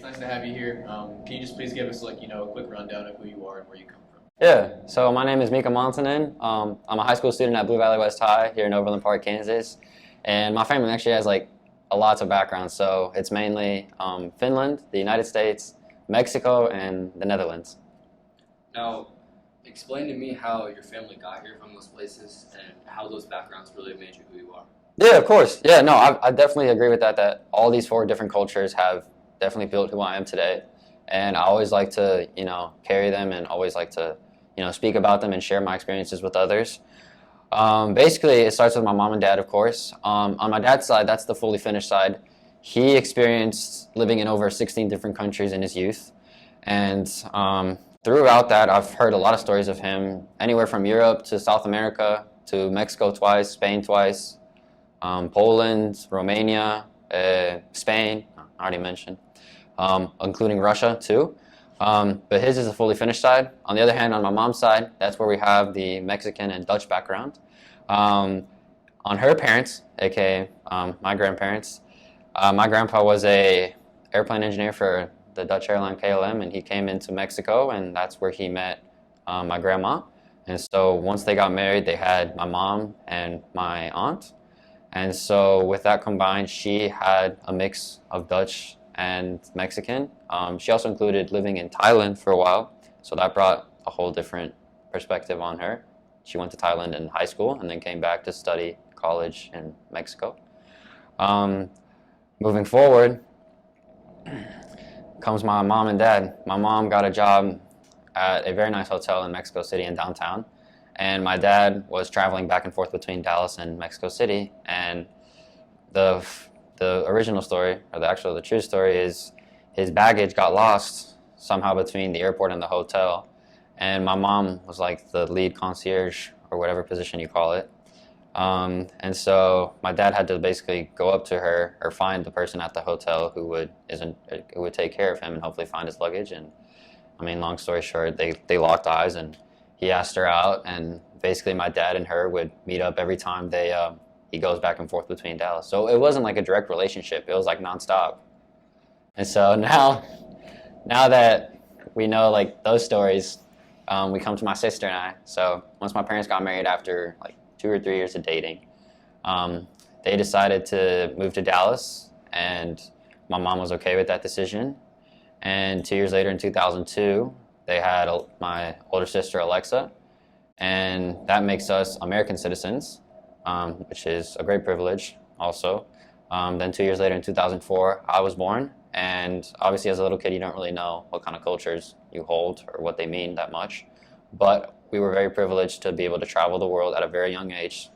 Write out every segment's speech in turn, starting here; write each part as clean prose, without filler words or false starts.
it's nice to have you here. Can you just please give us a quick rundown of who you are and where you come from? Yeah, so my name is Mika Montonen. I'm a high school student at Blue Valley West High here in Overland Park, Kansas. And my family actually has a lots of backgrounds. So it's mainly Finland, the United States, Mexico, and the Netherlands. Now, explain to me how your family got here from those places and how those backgrounds really made you who you are. Yeah, of course. Yeah, no, I definitely agree with that all these four different cultures have definitely built who I am today. And I always like to, carry them and always like to, speak about them and share my experiences with others. Basically, it starts with my mom and dad, of course. On my dad's side, that's the fully Finnish side. He experienced living in over 16 different countries in his youth. And throughout that, I've heard a lot of stories of him, anywhere from Europe to South America to Mexico twice, Spain twice, Poland, Romania, Spain, I already mentioned, including Russia too. But his is a fully Finnish side. On the other hand, on my mom's side, that's where we have the Mexican and Dutch background. On her parents, aka my grandparents, my grandpa was a airplane engineer for the Dutch airline KLM, and he came into Mexico, and that's where he met my grandma. And so once they got married, they had my mom and my aunt. And so with that combined, she had a mix of Dutch and Mexican. She also included living in Thailand for a while, so that brought a whole different perspective on her. She went to Thailand in high school and then came back to study college in Mexico. Moving forward comes my mom and dad. My mom got a job at a very nice hotel in Mexico City in downtown. And my dad was traveling back and forth between Dallas and Mexico City. And the original story, or the true story, is his baggage got lost somehow between the airport and the hotel. And my mom was like the lead concierge, or whatever position you call it. And so my dad had to basically go up to her or find the person at the hotel who would take care of him and hopefully find his luggage. And I mean, long story short, they locked eyes and he asked her out, and basically my dad and her would meet up every time he goes back and forth between Dallas. So it wasn't like a direct relationship, it was like nonstop. And so now that we know those stories, we come to my sister and I. So once my parents got married after 2 or 3 years of dating, they decided to move to Dallas, and my mom was okay with that decision. And 2 years later, in 2002, they had my older sister, Alexa, and that makes us American citizens, which is a great privilege also. Then 2 years later, in 2004, I was born, and obviously as a little kid, you don't really know what kind of cultures you hold or what they mean that much, but we were very privileged to be able to travel the world at a very young age,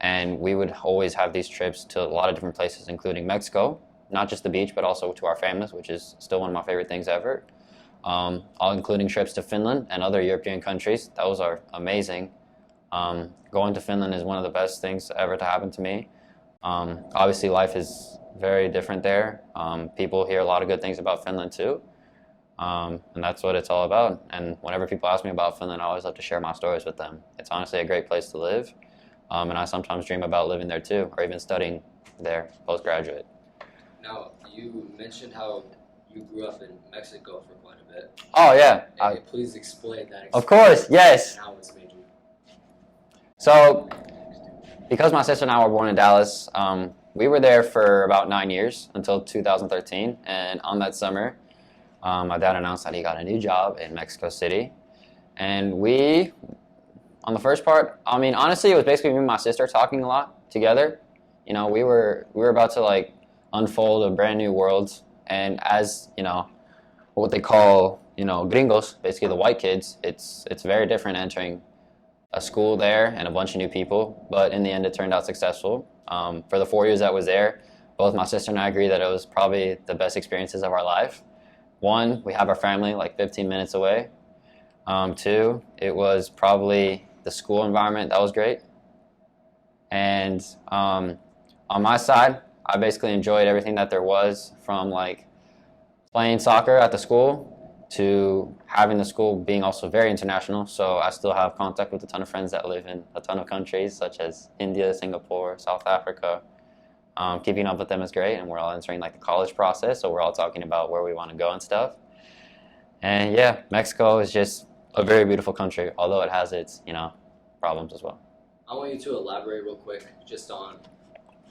and we would always have these trips to a lot of different places, including Mexico, not just the beach, but also to our families, which is still one of my favorite things ever. All including trips to Finland and other European countries. Those are amazing. Going to Finland is one of the best things ever to happen to me. Obviously, life is very different there. People hear a lot of good things about Finland too, and that's what it's all about. And whenever people ask me about Finland, I always love to share my stories with them. It's honestly a great place to live, and I sometimes dream about living there too, or even studying there postgraduate. Now, you mentioned how you grew up in Mexico for quite a bit. Oh, yeah. Please explain that experience. Of course, yes. And how it's made you. So, because my sister and I were born in Dallas, we were there for about 9 years until 2013. And on that summer, my dad announced that he got a new job in Mexico City. And we, on the first part, I mean, honestly, it was basically me and my sister talking a lot together. We were about to unfold a brand new world. And as, what they call, gringos, basically the white kids, it's very different entering a school there and a bunch of new people. But in the end, it turned out successful. For the 4 years that I was there, both my sister and I agree that it was probably the best experiences of our life. One, we have our family 15 minutes away. Two, it was probably the school environment that was great. And on my side, I basically enjoyed everything that there was, from playing soccer at the school to having the school being also very international. So I still have contact with a ton of friends that live in a ton of countries, such as India, Singapore, South Africa, Keeping up with them is great, and we're all entering like the college process, so we're all talking about where we want to go and stuff. And yeah, Mexico is just a very beautiful country, although it has its, problems as well. I want you to elaborate real quick just on,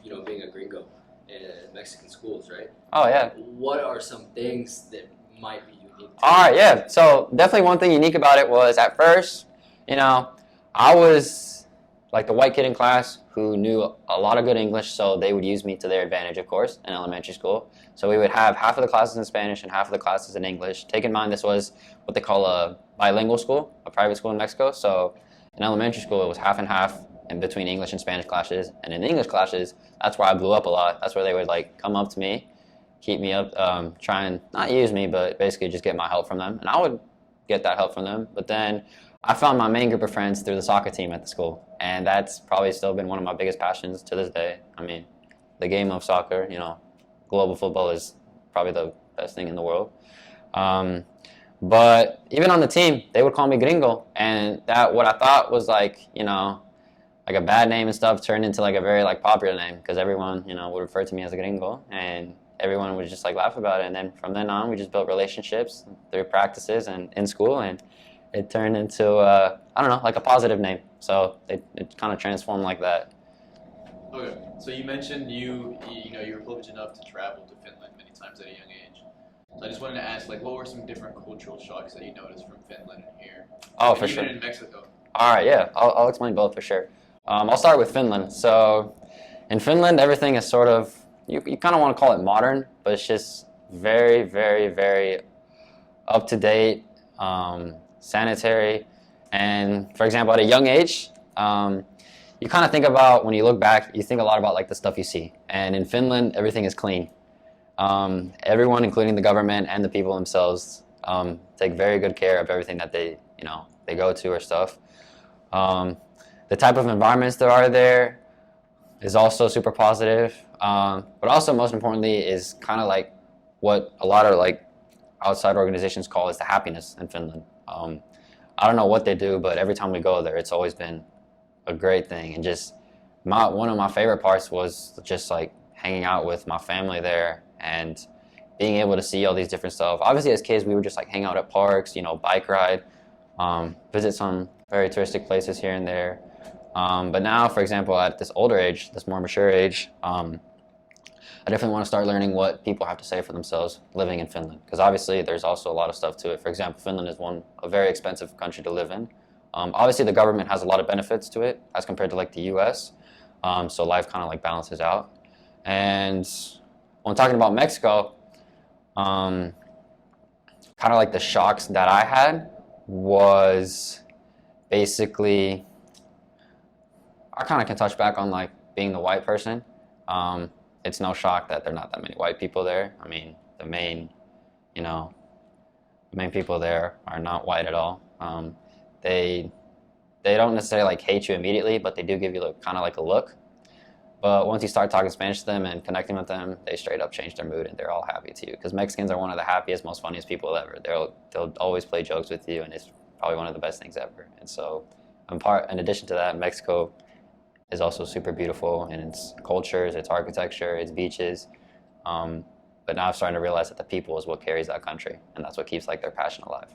being a gringo in Mexican schools, right? Oh yeah. What are some things that might be unique? All right, yeah. So definitely one thing unique about it was at first, I was like the white kid in class who knew a lot of good English, so they would use me to their advantage, of course, in elementary school. So we would have half of the classes in Spanish and half of the classes in English. Take in mind this was what they call a bilingual school, a private school in Mexico. So in elementary school, it was half and half in between English and Spanish classes. And in English classes, that's where I blew up a lot. That's where they would like come up to me, keep me up, try and not use me, but basically just get my help from them. And I would get that help from them. But then I found my main group of friends through the soccer team at the school. And that's probably still been one of my biggest passions to this day. I mean, the game of soccer, global football is probably the best thing in the world. But even on the team, they would call me Gringo. And that what I thought was like, like a bad name and stuff turned into like a very like popular name because everyone, would refer to me as a Gringo. And everyone would just like laugh about it. And then from then on, we just built relationships through practices and in school. And it turned into, like a positive name. So it kind of transformed like that. Okay, so you mentioned you were privileged enough to travel to Finland many times at a young age. So I just wanted to ask, like, what were some different cultural shocks that you noticed from Finland and here? Oh, and for even sure. in Mexico. All right, yeah, I'll explain both for sure. I'll start with Finland. So in Finland, everything is sort of, you kind of want to call it modern, but it's just very, very, very up to date, sanitary. And for example, at a young age, you kind of think about, when you look back, you think a lot about like the stuff you see. And in Finland, everything is clean. Everyone, including the government and the people themselves, take very good care of everything that they go to or stuff. The type of environments there are there is also super positive. But also, most importantly, is kind of like what a lot of like outside organizations call is the happiness in Finland. I don't know what they do, but every time we go there, it's always been a great thing. And just one of my favorite parts was just like hanging out with my family there and being able to see all these different stuff. Obviously, as kids, we would just like hang out at parks, bike ride, visit some very touristic places here and there. But now, for example, at this older age, this more mature age, I definitely want to start learning what people have to say for themselves living in Finland. Because obviously there's also a lot of stuff to it. For example, Finland is a very expensive country to live in. Obviously the government has a lot of benefits to it as compared to like the US. So life kind of like balances out. And when talking about Mexico, kind of like the shocks that I had was basically, I kind of can touch back on like being the white person. It's no shock that there are not that many white people there. I mean, the main people there are not white at all. They don't necessarily like hate you immediately, but they do give you kind of like a look. But once you start talking Spanish to them and connecting with them, they straight up change their mood and they're all happy to you. Because Mexicans are one of the happiest, most funniest people ever. They'll always play jokes with you, and it's probably one of the best things ever. And so, in addition to that, Mexico is also super beautiful in its cultures, its architecture, its beaches. But now I'm starting to realize that the people is what carries that country, and that's what keeps like their passion alive.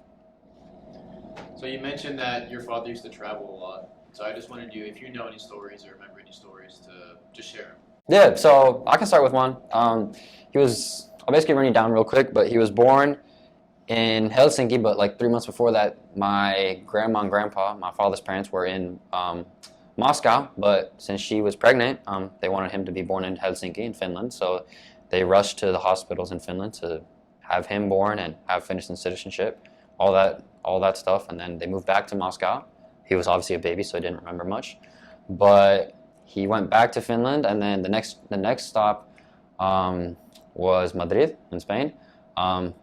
So you mentioned that your father used to travel a lot. So I just wanted you, if you know any stories or remember any stories, to just share them. Yeah, so I can start with one. I'll basically run you down real quick, but he was born in Helsinki, but like 3 months before that, my grandma and grandpa, my father's parents, were in Moscow, but since she was pregnant, they wanted him to be born in Helsinki in Finland, so they rushed to the hospitals in Finland to have him born and have Finnish citizenship, all that stuff, and then they moved back to Moscow. He was obviously a baby, so he didn't remember much, but he went back to Finland, and then the next stop was Madrid in Spain. So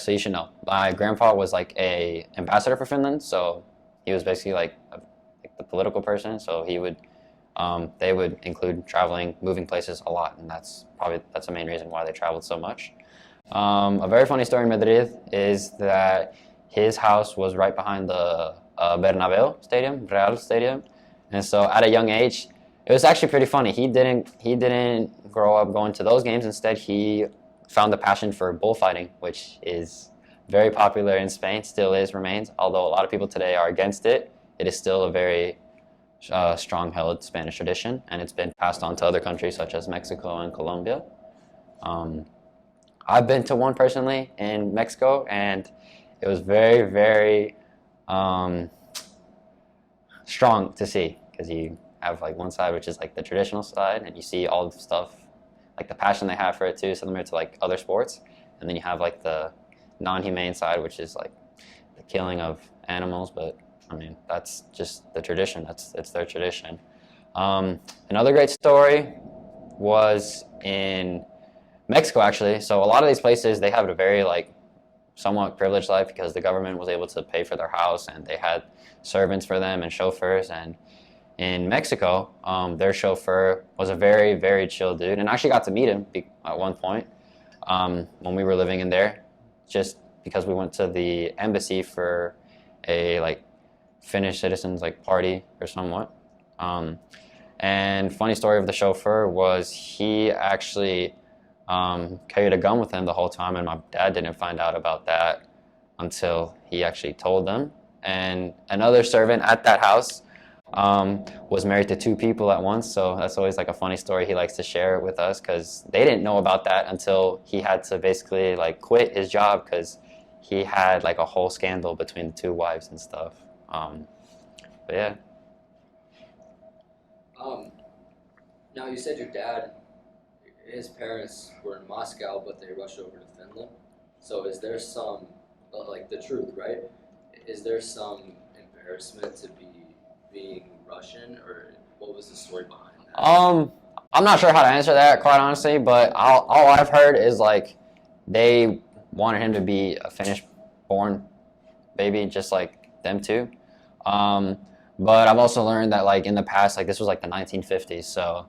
you should know, my grandpa was like a ambassador for Finland, so he was basically like the political person, so they would include traveling, moving places a lot, and that's the main reason why they traveled so much. A very funny story in Madrid is that his house was right behind the Bernabeu Stadium, Real Stadium, and so at a young age, It was actually pretty funny. He didn't grow up going to those games. Instead, he found a passion for bullfighting, which is very popular in Spain, still is, remains. Although a lot of people today are against it, it is still a very strong-held Spanish tradition, and it's been passed on to other countries such as Mexico and Colombia. Um, I've been to one personally in Mexico, and it was very, very strong to see because you have like one side which is like the traditional side, and you see all the stuff, like the passion they have for it too, similar to like other sports, and then you have like the non-humane side, which is like the killing of animals. But I mean, that's just the tradition. It's their tradition. Another great story was in Mexico, actually. So a lot of these places, they have a very like somewhat privileged life because the government was able to pay for their house, and they had servants for them and chauffeurs. And in Mexico, their chauffeur was a very, very chill dude, and I actually got to meet him at one point when we were living in there, just because we went to the embassy for a like Finnish citizens like party or somewhat. And funny story of the chauffeur was he actually carried a gun with him the whole time, and my dad didn't find out about that until he actually told them. And another servant at that house was married to two people at once, so that's always like a funny story he likes to share with us, because they didn't know about that until he had to basically like quit his job because he had like a whole scandal between the two wives and stuff. But yeah. Now you said your dad, his parents were in Moscow, but they rushed over to Finland. So is there some, like the truth, right? Is there some embarrassment to being Russian, or what was the story behind that? I'm not sure how to answer that, quite honestly, but all I've heard is like they wanted him to be a Finnish-born baby, just like them too. But I've also learned that like in the past, like this was like the 1950s, so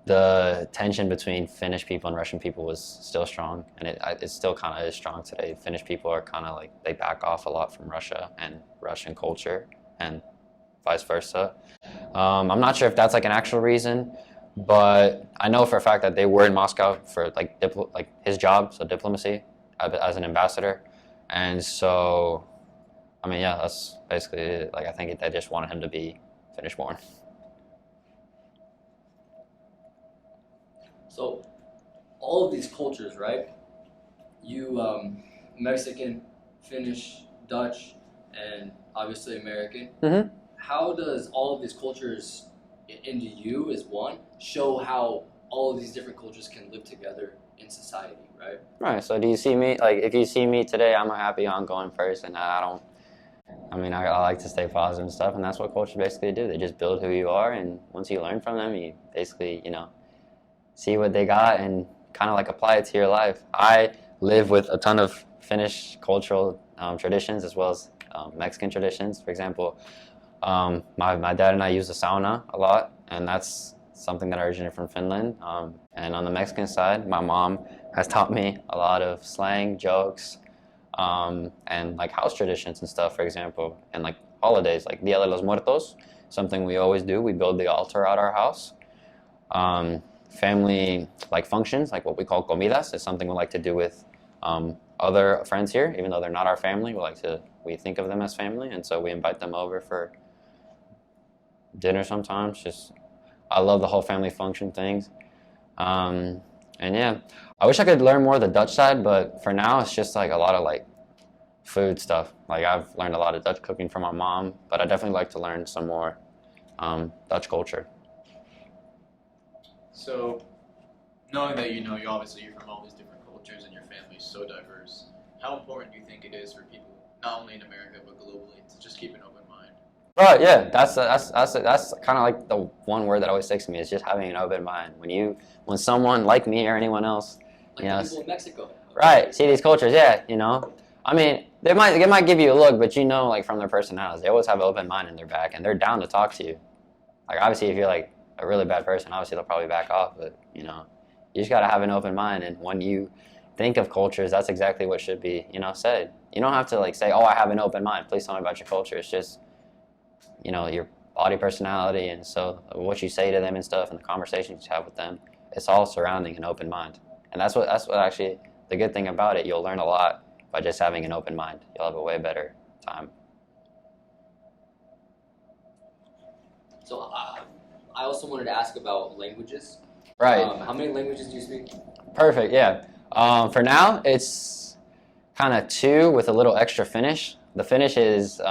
the tension between Finnish people and Russian people was still strong, and it still kind of is strong today. Finnish people are kind of like, they back off a lot from Russia and Russian culture, and vice versa. I'm not sure if that's like an actual reason, but I know for a fact that they were in Moscow for like his job, so diplomacy, as an ambassador, and so I mean, yeah, that's basically it. Like I think they just wanted him to be Finnish-born. So, all of these cultures, right? You, Mexican, Finnish, Dutch, and obviously American. Mm-hmm. How does all of these cultures, into you as one, show how all of these different cultures can live together in society, right? Right. So do you see me, like if you see me today, I'm a happy, ongoing person. I like to stay positive and stuff, and that's what cultures basically do. They just build who you are, and once you learn from them, you basically, see what they got and kind of like apply it to your life. I live with a ton of Finnish cultural traditions as well as Mexican traditions. For example, my dad and I use the sauna a lot, and that's something that originated from Finland. And on the Mexican side, my mom has taught me a lot of slang, jokes, and like house traditions and stuff, for example, and like holidays, like Dia de los Muertos, something we always do. We build the altar at our house. Family like functions, like what we call comidas, is something we like to do with other friends here, even though they're not our family. We think of them as family, and so we invite them over for dinner sometimes. I love the whole family function things. And yeah, I wish I could learn more of the Dutch side, but for now it's just like a lot of like food stuff. Like I've learned a lot of Dutch cooking from my mom, but I definitely like to learn some more Dutch culture. So, knowing that you're from all these different cultures and your family's so diverse, how important do you think it is for people, not only in America but globally, to just keep an open mind? Right, yeah, that's kind of like the one word that always sticks to me, is just having an open mind. When someone like me or anyone else, like the people in Mexico, right, see these cultures, yeah, I mean, they might give you a look, but like from their personalities, they always have an open mind in their back, and they're down to talk to you. Like obviously, if you're like a really bad person, obviously they'll probably back off, but you just gotta have an open mind, and when you think of cultures, that's exactly what should be, you don't have to like say, oh, I have an open mind, please tell me about your culture. It's just, you're body personality, and so what you say to them and stuff, and the conversations you have with them, it's all surrounding an open mind. And that's what actually the good thing about it. You'll learn a lot by just having an open mind. You'll have a way better time. So I also wanted to ask about languages. Right. How many languages do you speak? Perfect. Yeah. For now, it's kind of 2 with a little extra Finnish. The Finnish is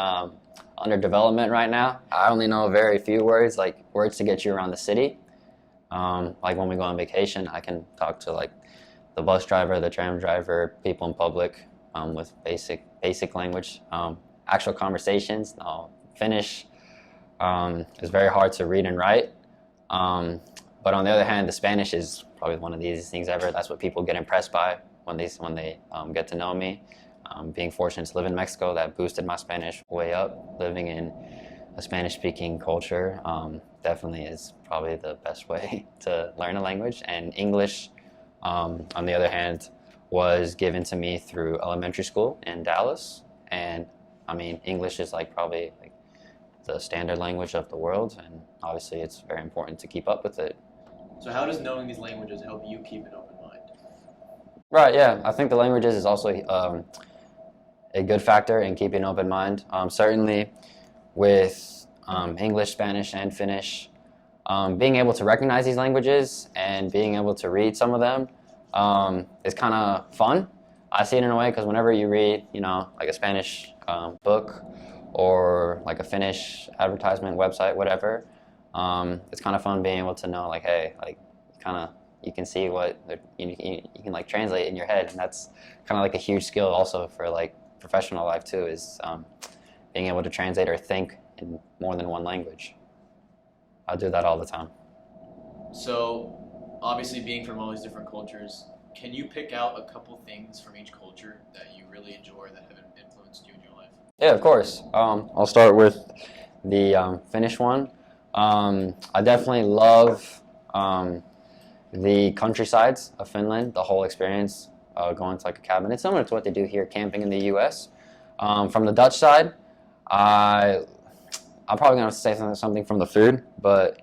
under development right now. I only know very few words, like words to get you around the city. Like when we go on vacation, I can talk to like the bus driver, the tram driver, people in public with basic language. Actual conversations, Finnish is very hard to read and write. But on the other hand, the Spanish is probably one of the easiest things ever. That's what people get impressed by when they get to know me. Being fortunate to live in Mexico, that boosted my Spanish way up. Living in a Spanish-speaking culture definitely is probably the best way to learn a language. And English, on the other hand, was given to me through elementary school in Dallas. And I mean, English is probably the standard language of the world, and obviously it's very important to keep up with it. So how does knowing these languages help you keep an open mind? Right, yeah. I think the languages is also a good factor in keeping an open mind. Certainly with English, Spanish, and Finnish, being able to recognize these languages and being able to read some of them is kind of fun. I see it in a way because whenever you read, like a Spanish book or like a Finnish advertisement website, whatever, it's kind of fun being able to know, hey, you can see what you can translate in your head, and that's kind of a huge skill also for professional life too, is being able to translate or think in more than one language. I do that all the time. So obviously being from all these different cultures, can you pick out a couple things from each culture that you really enjoy that have influenced you in your life? Yeah, of course. I'll start with the Finnish one. I definitely love the countrysides of Finland, the whole experience, going to a cabin. It's similar to what they do here camping in the U.S. From the Dutch side, I'm probably going to say something from the food, but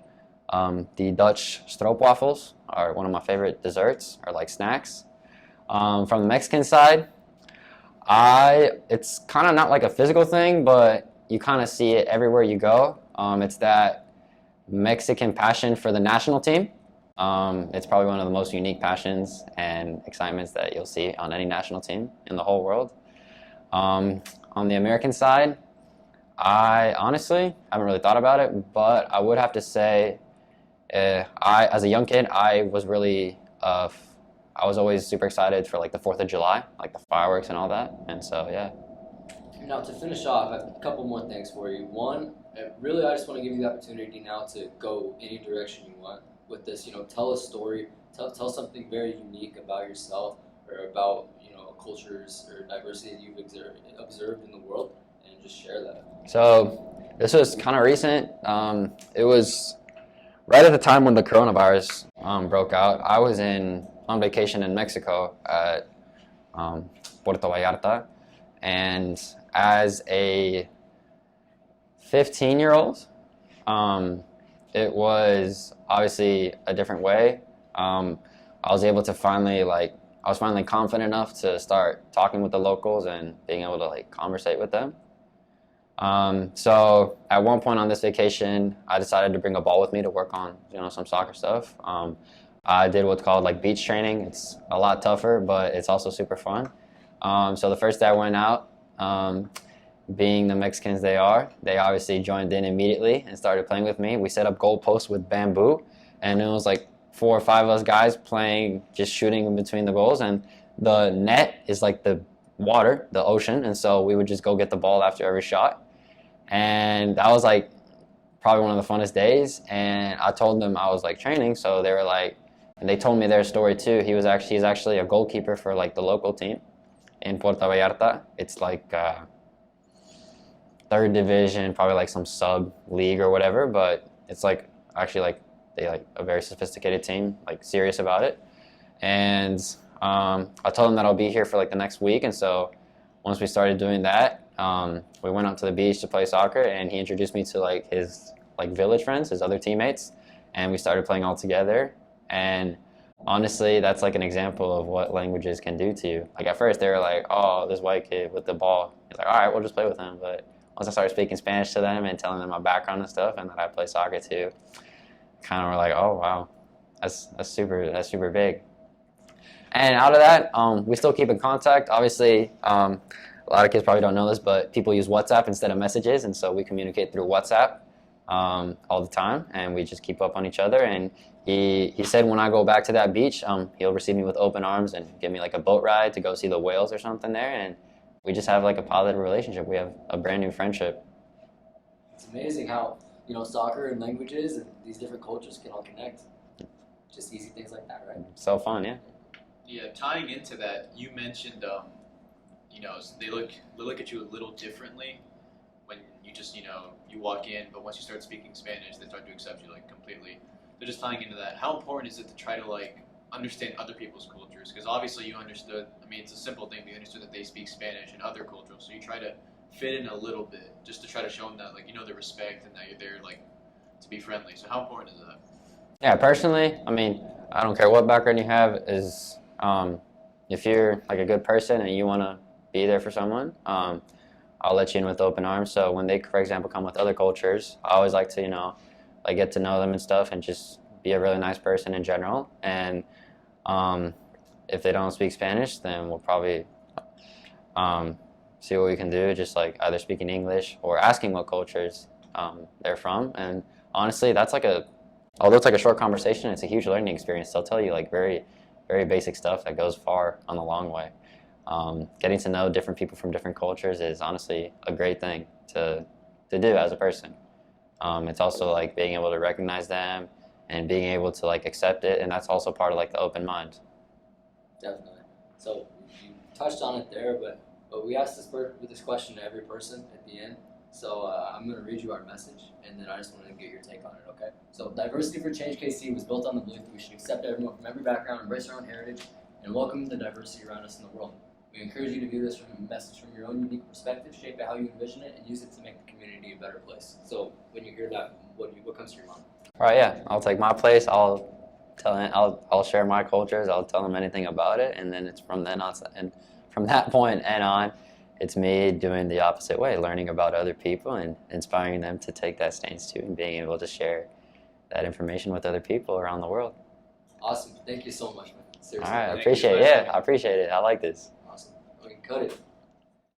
the Dutch stroopwafels are one of my favorite desserts or snacks. From the Mexican side, it's kind of not a physical thing, but you kind of see it everywhere you go. It's that Mexican passion for the national team. It's probably one of the most unique passions and excitements that you'll see on any national team in the whole world. On the American side, I honestly haven't really thought about it, but I would have to say, as a young kid, I was always super excited for the 4th of July, the fireworks and all that, and so yeah. Now to finish off, I have a couple more things for you. One, really I just want to give you the opportunity now to go any direction you want with this. Tell a story, tell something very unique about yourself or about cultures or diversity that you've observed in the world, and just share that. So this was kind of recent. It was right at the time when the coronavirus broke out. I was on vacation in Mexico at Puerto Vallarta, and as a 15-year-old, it was obviously a different way. I was able to finally I was finally confident enough to start talking with the locals and being able to conversate with them. So at one point on this vacation, I decided to bring a ball with me to work on some soccer stuff. I did what's called beach training. It's a lot tougher, but it's also super fun. So the first day I went out, being the Mexicans they are, they obviously joined in immediately and started playing with me. We set up goal posts with bamboo, and it was 4 or 5 of us guys playing, just shooting in between the goals, and the net is the water, the ocean, and so we would just go get the ball after every shot. And that was probably one of the funnest days, and I told them I was training, so they were and they told me their story too. He's actually a goalkeeper for the local team in Puerto Vallarta. It's 3rd division, probably some sub league or whatever, but it's actually they a very sophisticated team, serious about it. And I told him that I'll be here for the next week, and so once we started doing that, we went out to the beach to play soccer, and he introduced me to his like village friends, his other teammates, and we started playing all together. And honestly, that's like an example of what languages can do to you. Like at first they were like, oh, this white kid with the ball. He's like, all right, we'll just play with him. But once I started speaking Spanish to them and telling them my background and stuff, and that I play soccer too, kind of were like, oh wow, that's super big. And out of that, we still keep in contact. Obviously, a lot of kids probably don't know this, but people use WhatsApp instead of messages, and so we communicate through WhatsApp all the time, and we just keep up on each other. And he said when I go back to that beach, he'll receive me with open arms and give me like a boat ride to go see the whales or something there, and we just have like a positive relationship. We have a brand new friendship. It's amazing how, soccer and languages and these different cultures can all connect. Just easy things like that, right? So fun, yeah. Yeah, tying into that, you mentioned, they look at you a little differently when you just, you walk in, but once you start speaking Spanish, they start to accept you like completely. So just tying into that, how important is it to try to like understand other people's cultures? Because obviously you understood, it's a simple thing, but you understood that they speak Spanish and other cultures, so you try to fit in a little bit just to try to show them that, like, the respect and that you're there, like, to be friendly. So how important is that? Yeah, personally, I don't care what background you have, if you're like a good person and you want to be there for someone, I'll let you in with open arms. So when they, for example, come with other cultures, I always like to, like get to know them and stuff and just be a really nice person in general. And if they don't speak Spanish, then we'll probably see what we can do, just like either speaking English or asking what cultures they're from. And honestly, that's like although it's like a short conversation, it's a huge learning experience. They'll tell you like very, very basic stuff that goes far on the long way. Getting to know different people from different cultures is honestly a great thing to do as a person. It's also like being able to recognize them and being able to like accept it, and that's also part of like the open mind. Definitely. So you touched on it there, but we asked this question to every person at the end. So I'm going to read you our message, and then I just want to get your take on it, okay? So Diversity for Change KC was built on the belief that we should accept everyone from every background, embrace our own heritage, and welcome the diversity around us in the world. We encourage you to view this from a message from your own unique perspective, shape it how you envision it, and use it to make the community a better place. So when you hear that, what comes to your mind? Right, yeah. I'll take my place. I'll share my cultures. I'll tell them anything about it, and then it's from then on, and from that point and on, it's me doing the opposite way, learning about other people and inspiring them to take that stance too, and being able to share that information with other people around the world. Awesome. Thank you so much, man. Seriously. All right, I appreciate it. Yeah, I appreciate it. I like this. Awesome. We can cut it.